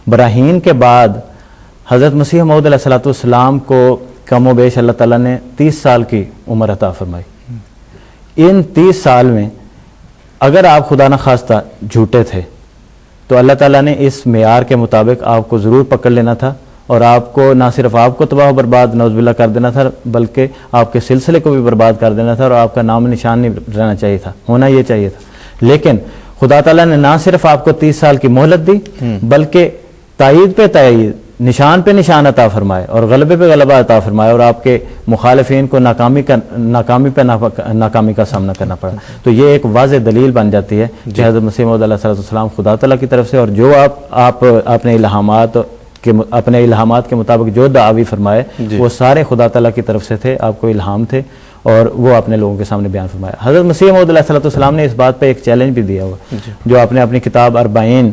براہین کے بعد حضرت مسیح موعود علیہ الصلوۃ والسلام کو کم و بیش اللہ تعالیٰ نے 30 سال کی عمر عطا فرمائی. ان 30 سال میں اگر آپ خدا نخواستہ جھوٹے تھے تو اللہ تعالیٰ نے اس معیار کے مطابق آپ کو ضرور پکڑ لینا تھا اور آپ کو نہ صرف آپ کو تباہ و برباد نعوذ باللہ کر دینا تھا بلکہ آپ کے سلسلے کو بھی برباد کر دینا تھا اور آپ کا نام نشان نہیں رہنا چاہیے تھا، ہونا یہ چاہیے تھا. لیکن خدا تعالیٰ نے نہ صرف آپ کو 30 سال کی مہلت دی بلکہ تائید پہ تائید، نشان پہ نشان عطا فرمائے اور غلبے پہ غلبہ عطا فرمائے اور آپ کے مخالفین کو ناکامی پہ ناکامی کا سامنا کرنا پڑا. تو یہ ایک واضح دلیل بن جاتی ہے کہ حضرت مسیح موعود علیہ السلام خدا تعالیٰ کی طرف سے، اور جو آپ اپنے الہامات کے مطابق جو دعاوی فرمائے وہ سارے خدا تعالیٰ کی طرف سے تھے، آپ کو الہام تھے اور وہ اپنے لوگوں کے سامنے بیان فرمایا. حضرت مسیح موعود علیہ السلام نے اس بات پہ ایک چیلنج بھی دیا ہوا جو آپ نے اپنی کتاب 40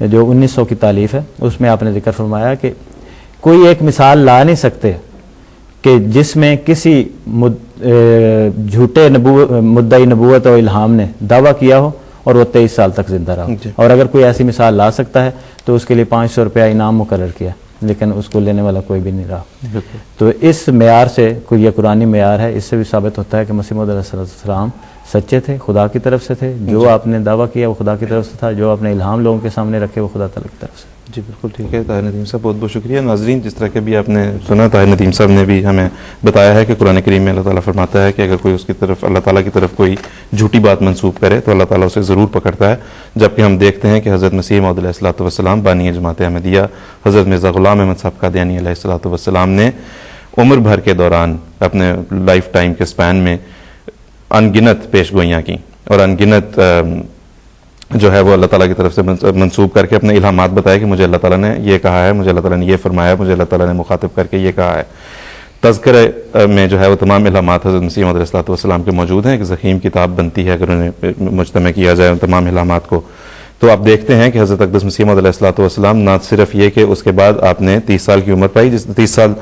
جو 1900 کی تالیف ہے اس میں آپ نے ذکر فرمایا کہ کوئی ایک مثال لا نہیں سکتے کہ جس میں کسی جھوٹے مدعی نبوت و الہام نے دعویٰ کیا ہو اور وہ 23 سال تک زندہ رہا. اور اگر کوئی ایسی مثال لا سکتا ہے تو اس کے لیے 500 روپیہ انعام مقرر کیا، لیکن اس کو لینے والا کوئی بھی نہیں رہا. تو اس معیار سے کوئی یہ قرآنی معیار ہے، اس سے بھی ثابت ہوتا ہے کہ مسیح موعود علیہ السلام سچے تھے، خدا کی طرف سے تھے. جو آپ نے دعویٰ کیا وہ خدا کی طرف سے تھا، جو آپ نے الہام لوگوں کے سامنے رکھے وہ خدا تعالیٰ کی طرف سے. جی بالکل ٹھیک ہے طاہر ندیم صاحب، بہت بہت شکریہ. ناظرین، جس طرح کہ بھی آپ نے سنا، طاہر ندیم صاحب نے بھی ہمیں بتایا ہے کہ قرآن کریم میں اللہ تعالیٰ فرماتا ہے کہ اگر کوئی اس کی طرف اللہ تعالیٰ کی طرف کوئی جھوٹی بات منسوب کرے تو اللہ تعالیٰ اسے ضرور پکڑتا ہے. جبکہ ہم دیکھتے ہیں کہ حضرت مسیح موعود علیہ الصلوۃ والسلام بانی جماعت احمدیہ حضرت مرزا غلام احمد صاحب قادیانی علیہ الصلوۃ والسلام نے عمر بھر کے دوران اپنے لائف ٹائم کے سپین میں ان گنت پیش گوئیاں کی اور ان گنت جو ہے وہ اللہ تعالیٰ کی طرف سے منسوب کر کے اپنے الہامات بتائے کہ مجھے اللہ تعالیٰ نے یہ کہا ہے، مجھے اللہ تعالیٰ نے یہ فرمایا ہے، مجھے اللہ تعالیٰ نے مخاطب کر کے یہ کہا ہے. تذکرہ میں جو ہے وہ تمام الہامات حضرت مسیح موعود علیہ الصلوۃ والسلام کے موجود ہیں. ایک ضخیم کتاب بنتی ہے اگر انہیں مجتمع کیا جائے ان تمام الہامات کو. تو آپ دیکھتے ہیں کہ حضرت اقدس مسیح موعود علیہ الصلوۃ والسلام نہ صرف یہ کہ اس کے بعد آپ نے 30 سال کی عمر پائی، 30 سال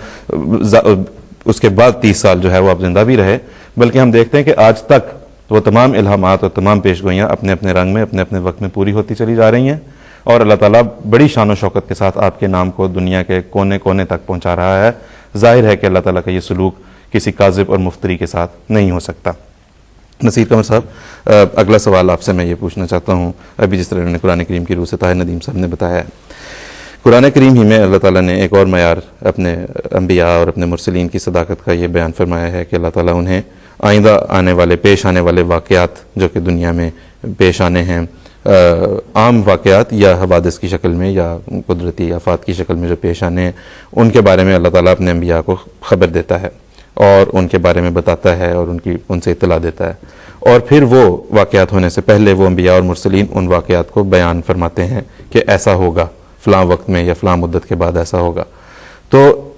اس کے بعد 30 سال جو ہے وہ آپ زندہ بھی رہے، بلکہ ہم دیکھتے ہیں کہ آج تک وہ تمام الہامات اور تمام پیش گوئیاں اپنے اپنے رنگ میں اپنے اپنے وقت میں پوری ہوتی چلی جا رہی ہیں اور اللہ تعالیٰ بڑی شان و شوکت کے ساتھ آپ کے نام کو دنیا کے کونے کونے تک پہنچا رہا ہے. ظاہر ہے کہ اللہ تعالیٰ کا یہ سلوک کسی کاذب اور مفتری کے ساتھ نہیں ہو سکتا. نصیر قمر صاحب، اگلا سوال آپ سے میں یہ پوچھنا چاہتا ہوں، ابھی جس طرح انہوں نے قرآن کریم کی روح سے طاہر ندیم صاحب نے بتایا ہے، قرآن کریم ہی میں اللہ تعالیٰ نے ایک اور معیار اپنے انبیاء اور اپنے مرسلین کی صداقت کا یہ بیان فرمایا ہے کہ اللہ تعالیٰ انہیں آئندہ پیش آنے والے واقعات جو کہ دنیا میں پیش آنے ہیں، عام واقعات یا حوادث کی شکل میں یا قدرتی آفات کی شکل میں جو پیش آنے ہیں، ان کے بارے میں اللہ تعالیٰ اپنے انبیاء کو خبر دیتا ہے اور ان کے بارے میں بتاتا ہے اور ان سے اطلاع دیتا ہے. اور پھر وہ واقعات ہونے سے پہلے وہ انبیاء اور مرسلین ان واقعات کو بیان فرماتے ہیں کہ ایسا ہوگا فلاں وقت میں یا فلاں مدت کے بعد ایسا ہوگا. تو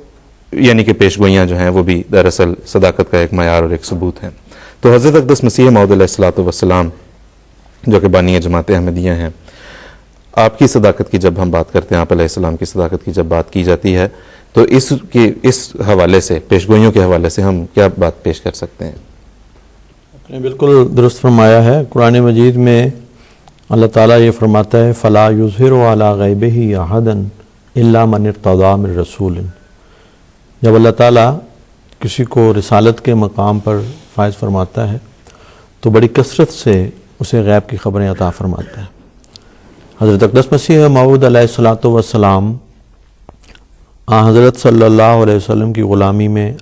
یعنی کہ پیش گوئیاں جو ہیں وہ بھی دراصل صداقت کا ایک معیار اور ایک ثبوت ہیں. تو حضرت اقدس مسیح موعود علیہ الصلوۃ والسلام جو کہ بانی جماعت احمدیہ ہیں، آپ کی صداقت کی جب ہم بات کرتے ہیں، آپ علیہ السلام کی صداقت کی جب بات کی جاتی ہے تو اس حوالے سے، پیش گوئیوں کے حوالے سے ہم کیا بات پیش کر سکتے ہیں؟ آپ نے بالکل درست فرمایا ہے. قرآن مجید میں اللہ تعالیٰ یہ فرماتا ہے فَلَا يُظْهِرُ عَلَىٰ غَيْبِهِ أَحَدًا إِلَّا مَنِ ارْتَضَىٰ مِن رَّسُولٍ. جب اللہ تعالیٰ کسی کو رسالت کے مقام پر فائز فرماتا ہے تو بڑی کثرت سے اسے غیب کی خبریں عطا فرماتا ہے. حضرت اقدس مسیح موعود علیہ الصلوۃ والسلام حضرت صلی اللہ علیہ وسلم کی غلامی میں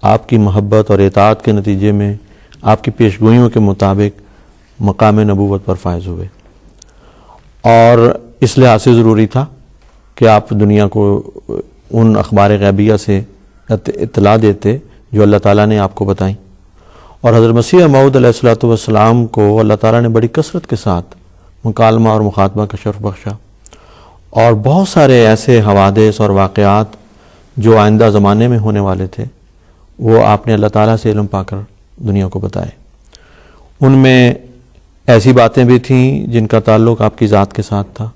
آپ کی محبت اور اطاعت کے نتیجے میں آپ کی پیش گوئیوں کے مطابق مقام نبوت پر فائز ہوئے، اور اس لحاظ سے ضروری تھا کہ آپ دنیا کو ان اخبار غیبیہ سے اطلاع دیتے جو اللہ تعالیٰ نے آپ کو بتائیں. اور حضرت مسیح موعود علیہ الصلوۃ والسلام کو اللہ تعالیٰ نے بڑی کثرت کے ساتھ مکالمہ اور مخاطبہ کا شرف بخشا، اور بہت سارے ایسے حوادث اور واقعات جو آئندہ زمانے میں ہونے والے تھے وہ آپ نے اللہ تعالیٰ سے علم پا کر دنیا کو بتائے. ان میں ایسی باتیں بھی تھیں جن کا تعلق آپ کی ذات کے ساتھ تھا،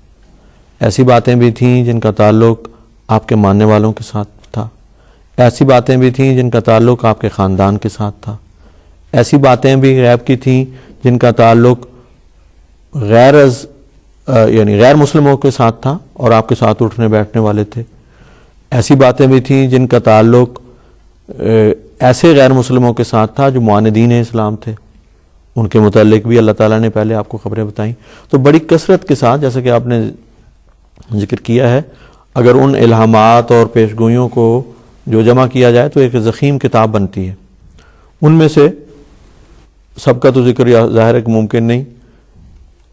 ایسی باتیں بھی تھیں جن کا تعلق آپ کے ماننے والوں کے ساتھ تھا، ایسی باتیں بھی تھیں جن کا تعلق آپ کے خاندان کے ساتھ تھا، ایسی باتیں بھی غیب کی تھیں جن کا تعلق غیر از یعنی غیر مسلموں کے ساتھ تھا اور آپ کے ساتھ اٹھنے بیٹھنے والے تھے. ایسی باتیں بھی تھیں جن کا تعلق ایسے غیر مسلموں کے ساتھ تھا جو معاندین اسلام تھے، ان کے متعلق بھی اللہ تعالیٰ نے پہلے آپ کو خبریں بتائیں. تو بڑی کثرت کے ساتھ، جیسا کہ آپ نے ذکر کیا ہے، اگر ان الہامات اور پیشگوئیوں کو جو جمع کیا جائے تو ایک ضخیم کتاب بنتی ہے. ان میں سے سب کا تو ذکر ظاہر ہے کہ ممکن نہیں.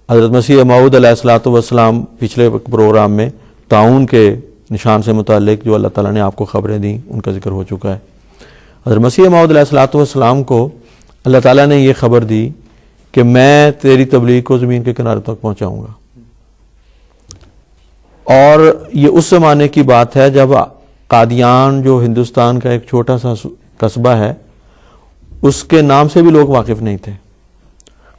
حضرت مسیح موعود علیہ الصلوۃ والسلام پچھلے پروگرام میں طاعون کے نشان سے متعلق جو اللہ تعالیٰ نے آپ کو خبریں دیں ان کا ذکر ہو چکا ہے. حضرت مسیح موعود علیہ الصلوۃ والسلام کو اللہ تعالیٰ نے یہ خبر دی کہ میں تیری تبلیغ کو زمین کے کنارے تک پہنچاؤں گا. اور یہ اس زمانے کی بات ہے جب قادیان جو ہندوستان کا ایک چھوٹا سا قصبہ ہے، اس کے نام سے بھی لوگ واقف نہیں تھے.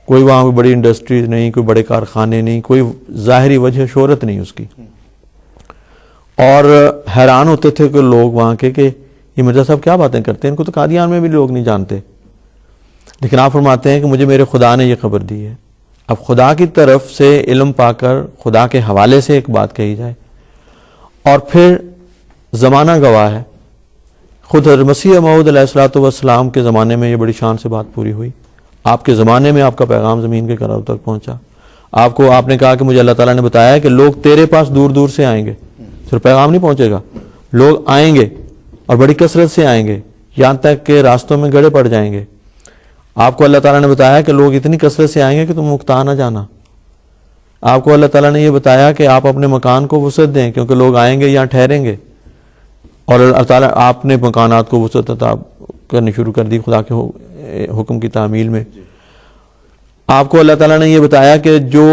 کوئی وہاں کوئی بڑی انڈسٹریز نہیں، کوئی بڑے کارخانے نہیں، کوئی ظاہری وجہ شہرت نہیں اس کی. اور حیران ہوتے تھے کہ لوگ وہاں کے کہ یہ مرزا صاحب کیا باتیں کرتے ہیں، ان کو تو قادیان میں بھی لوگ نہیں جانتے. لیکن آپ فرماتے ہیں کہ مجھے میرے خدا نے یہ خبر دی ہے. اب خدا کی طرف سے علم پا کر خدا کے حوالے سے ایک بات کہی جائے، اور پھر زمانہ گواہ ہے. خود حضرت مسیح موعود علیہ الصلوۃ والسلام کے زمانے میں یہ بڑی شان سے بات پوری ہوئی. آپ کے زمانے میں آپ کا پیغام زمین کے کناروں تک پہنچا. آپ نے کہا کہ مجھے اللہ تعالیٰ نے بتایا ہے کہ لوگ تیرے پاس دور دور سے آئیں گے. صرف پیغام نہیں پہنچے گا، لوگ آئیں گے اور بڑی کثرت سے آئیں گے، یہاں تک کہ راستوں میں گڑے پڑ جائیں گے. آپ کو اللہ تعالیٰ نے بتایا کہ لوگ اتنی کثرت سے آئیں گے کہ تم مکتا نہ جانا. آپ کو اللہ تعالیٰ نے یہ بتایا کہ آپ اپنے مکان کو وسعت دیں کیونکہ لوگ آئیں گے یہاں ٹھہریں گے. اور اللہ تعالیٰ آپ نے مکانات کو وسعت عطا کرنی شروع کر دی خدا کے حکم کی تعمیل میں. آپ کو اللہ تعالیٰ نے یہ بتایا کہ جو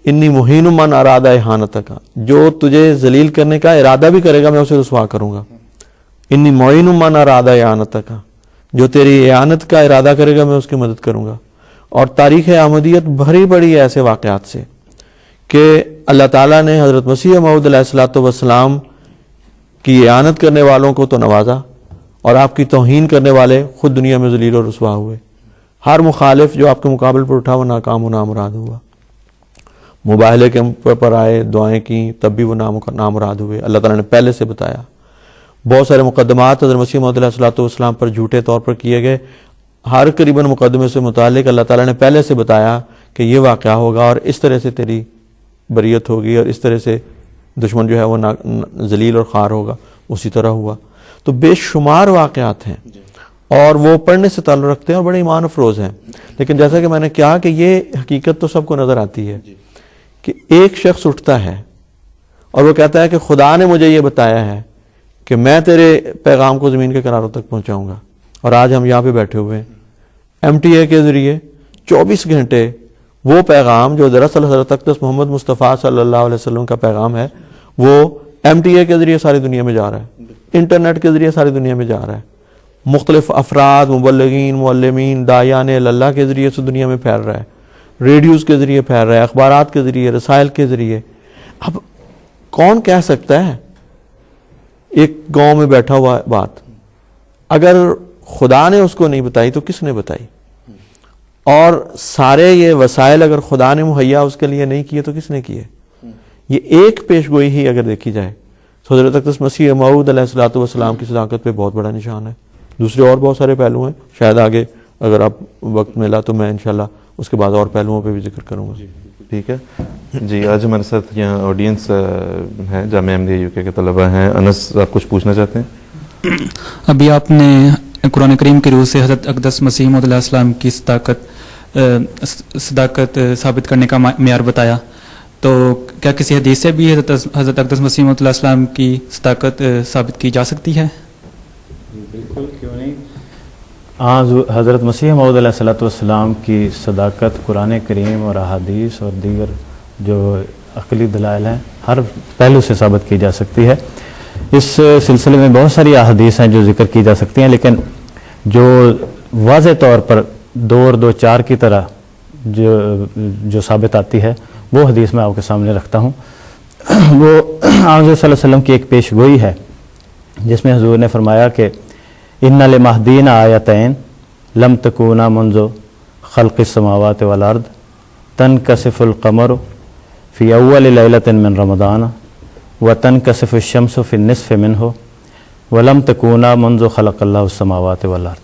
انی مہین من ارادہ احانت کا، جو تجھے ذلیل کرنے کا ارادہ بھی کرے گا میں اسے رسوا کروں گا. انی معین من ارادہ احانت کا، جو تیری اعانت کا ارادہ کرے گا میں اس کی مدد کروں گا. اور تاریخ احمدیت بھری پڑی ہے ایسے واقعات سے کہ اللہ تعالیٰ نے حضرت مسیح موعود علیہ الصلوۃ والسلام کی اعانت کرنے والوں کو تو نوازا، اور آپ کی توہین کرنے والے خود دنیا میں ذلیل اور رسوا ہوئے. ہر مخالف جو آپ کے مقابل پر اٹھا وہ ناکام و نامراد ہوا. مباہلے کے پر آئے، دعائیں کیں، تب بھی وہ نامراد ہوئے. اللہ تعالیٰ نے پہلے سے بتایا. بہت سارے مقدمات حضرت مسیح موعود علیہ الصلوۃ والسلام پر جھوٹے طور پر کیے گئے. ہر قریباً مقدمے سے متعلق اللہ تعالیٰ نے پہلے سے بتایا کہ یہ واقعہ ہوگا اور اس طرح سے تیری بریت ہوگی اور اس طرح سے دشمن جو ہے وہ ذلیل اور خوار ہوگا. اسی طرح ہوا. تو بے شمار واقعات ہیں اور وہ پڑھنے سے تعلق رکھتے ہیں اور بڑے ایمان افروز ہیں. لیکن جیسا کہ میں نے کہا کہ یہ حقیقت تو سب کو نظر آتی ہے کہ ایک شخص اٹھتا ہے اور وہ کہتا ہے کہ خدا نے مجھے یہ بتایا ہے کہ میں تیرے پیغام کو زمین کے کناروں تک پہنچاؤں گا. اور آج ہم یہاں پہ بیٹھے ہوئے ہیں MTA کے ذریعے 24 گھنٹے وہ پیغام جو دراصل حضرت اقدس محمد مصطفیٰ صلی اللہ علیہ وسلم کا پیغام ہے وہ MTA کے ذریعے ساری دنیا میں جا رہا ہے، انٹرنیٹ کے ذریعے ساری دنیا میں جا رہا ہے. مختلف افراد، مبلغین، معلمین، داعیان اللہ کے ذریعے سے دنیا میں پھیل رہا ہے، ریڈیوز کے ذریعے پھیل رہا ہے، اخبارات کے ذریعے، رسائل کے ذریعے. اب کون کہہ سکتا ہے ایک گاؤں میں بیٹھا ہوا بات اگر خدا نے اس کو نہیں بتائی تو کس نے بتائی؟ اور سارے یہ وسائل اگر خدا نے مہیا اس کے لیے نہیں کیے تو کس نے کیے؟ یہ ایک پیش گوئی ہی اگر دیکھی جائے تو حضرت اقدس مسیح موعود علیہ الصلوۃ والسلام کی صداقت پہ بہت بڑا نشان ہے. دوسرے اور بہت سارے پہلو ہیں، شاید آگے اگر آپ وقت ملا تو میں انشاءاللہ اس کے بعد اور پہلوؤں پہ بھی ذکر کروں گا. ٹھیک ہے جی. آج ہمارے ساتھ یہاں آڈینس ہے، جامعہ احمدیہ UK کے طلبہ ہیں. انس، آپ کچھ پوچھنا چاہتے ہیں؟ ابھی آپ نے قرآن کریم کی روح سے حضرت اقدس مسیح موعود علیہ السلام کی صداقت ثابت کرنے کا معیار بتایا، تو کیا کسی حدیث سے بھی حضرت اقدس مسیح موعود علیہ السلام کی صداقت ثابت کی جا سکتی ہے؟ بالکل، کیوں نہیں. حضرت مسیح موعود علیہ الصلوۃ والسلام کی صداقت قرآن کریم اور احادیث اور دیگر جو عقلی دلائل ہیں ہر پہلو سے ثابت کی جا سکتی ہے. اس سلسلے میں بہت ساری احادیث ہیں جو ذکر کی جا سکتی ہیں، لیکن جو واضح طور پر 2 اور 2 4 کی طرح جو ثابت آتی ہے وہ حدیث میں آپ کے سامنے رکھتا ہوں. وہ حضور صلی اللہ علیہ وسلم کی ایک پیش گوئی ہے جس میں حضور نے فرمایا کہ ان لمہدین آیتین لم تکونا منذ خلق السماوات والارض تنکسف القمر فی اول لیلۃ من رمضان وتنکسف الشمس فی النصف منہ ولم تکونا منذ خلق اللہ السماوات والارض.